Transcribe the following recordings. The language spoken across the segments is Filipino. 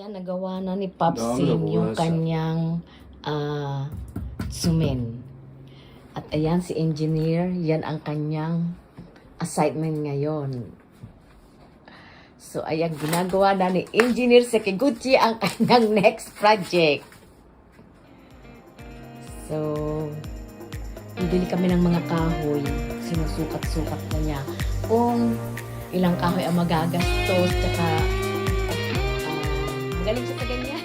Ayan, nagawa na ni Popsin yung kanyang sumin. At ayan si engineer, yan ang kanyang assignment ngayon. So ayan, ginagawa na ni engineer Sekiguchi ang kanyang next project. So, bibili kami ng mga kahoy. Sinusukat-sukat na niya kung ilang kahoy ang magagastos, tsaka magaling siya sa ganyan.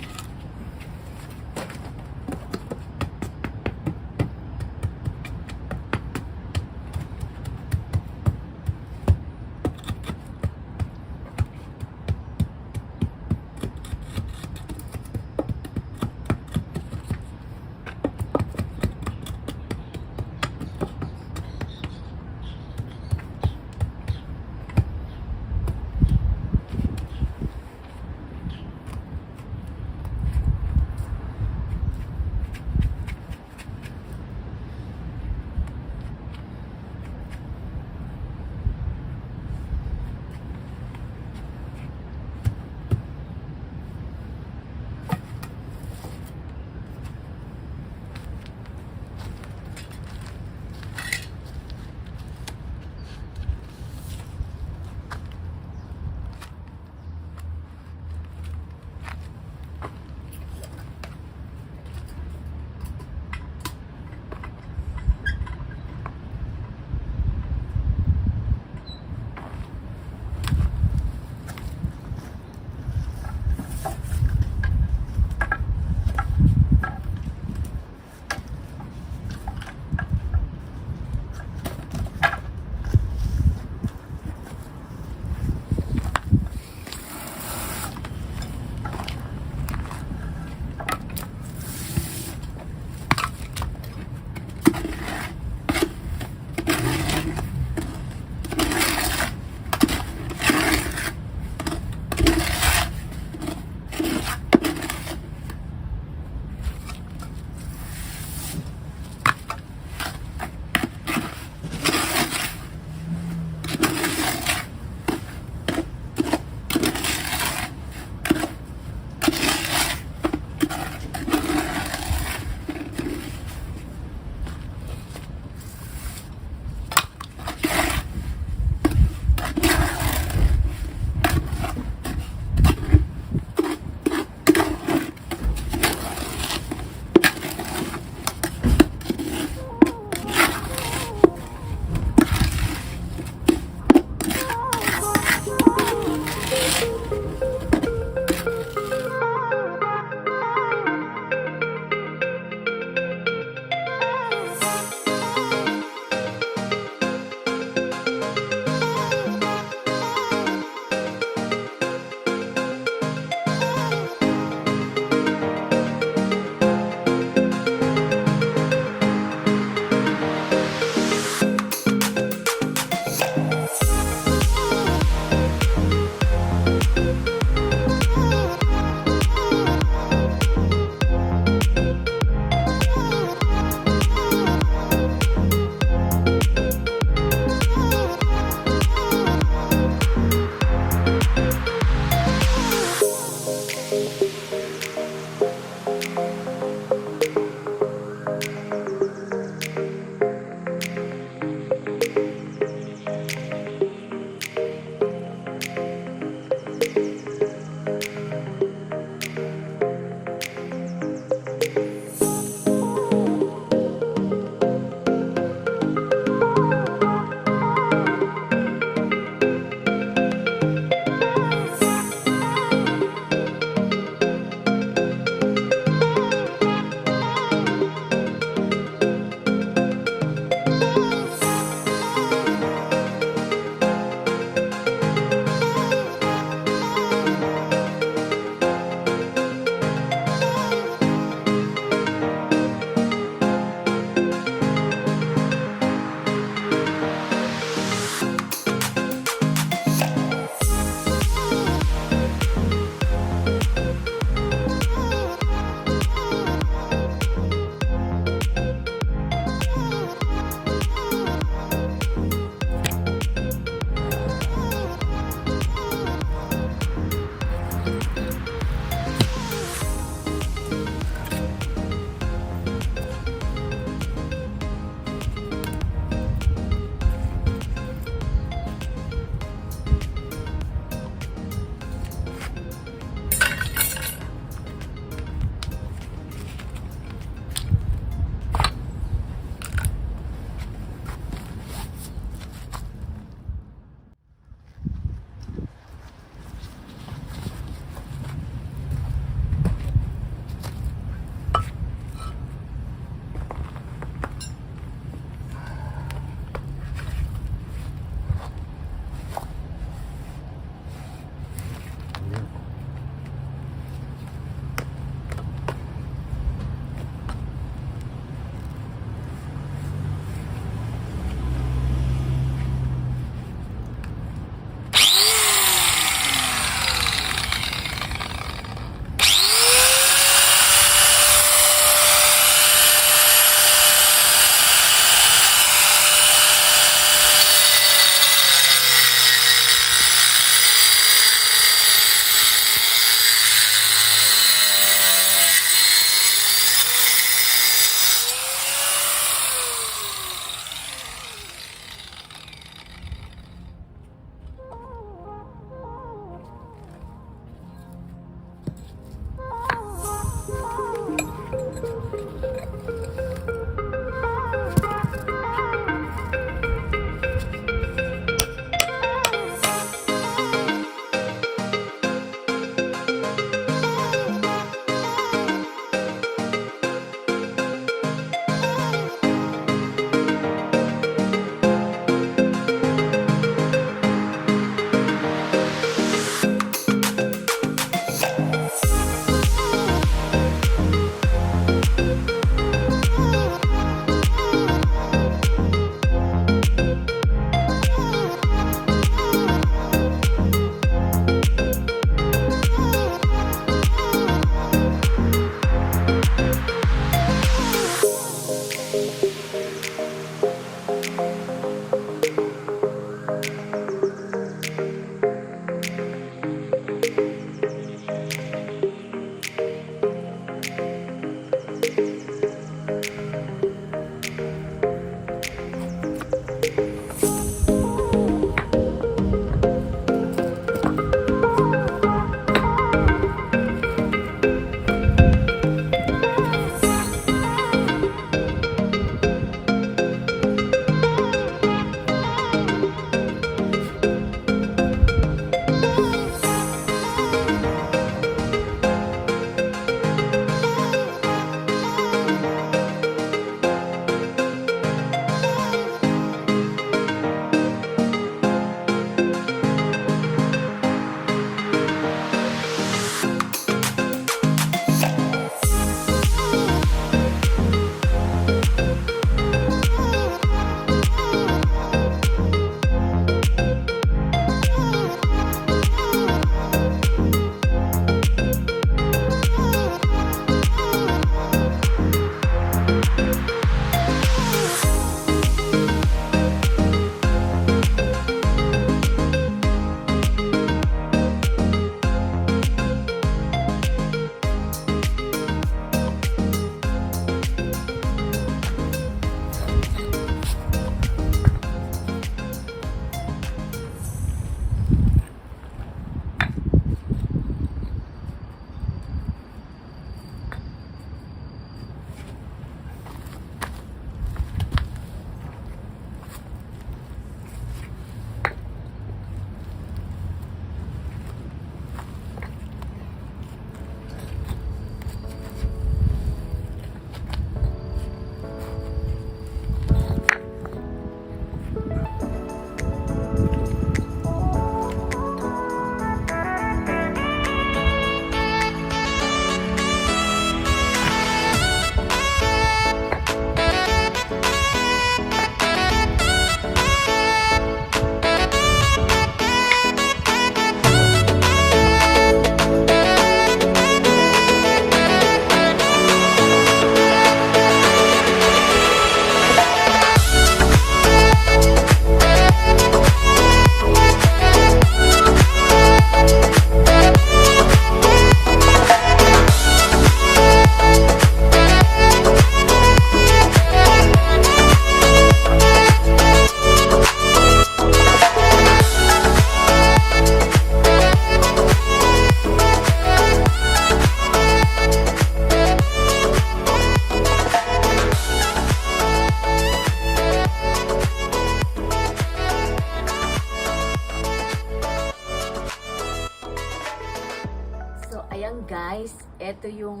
guys, ito yung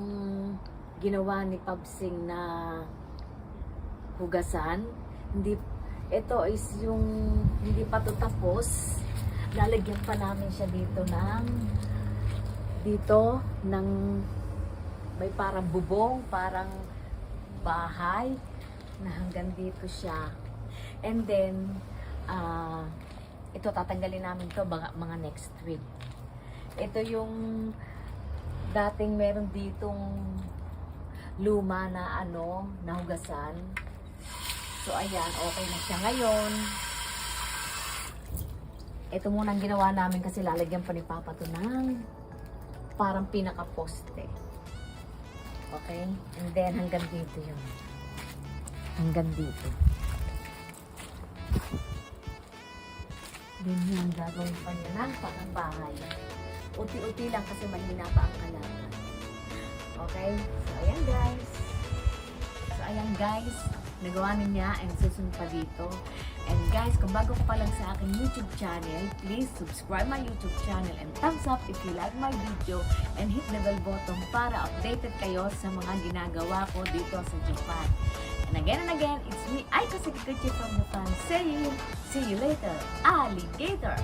ginawa ni Pabsing na hugasan. Ito is yung hindi pa to tapos. Lalagyan pa namin siya dito ng may parang bubong, parang bahay na hanggang dito siya. And then ito tatanggalin namin to mga next week. Ito yung dating meron ditong luma na nahugasan. So ayan, okay na siya ngayon. Ito muna ang ginawa namin kasi lalagyan pa ni Papa to ng parang pinaka-poste. Okay? And then hanggang dito yun. Hanggang dito. Ganyan gagawin pa niya ng pang-bahay. Uti-uti lang kasi mahina pa ang kalaman. Okay? So ayan guys. ayan guys, nagawa niya and susunod pa dito. And guys, kung bago ka pa lang sa aking YouTube channel, please subscribe my YouTube channel and thumbs up if you like my video and hit the bell button para updated kayo sa mga ginagawa ko dito sa Japan. And again, it's me, Aiko Sekiguchi from Japan. See you later, alligator!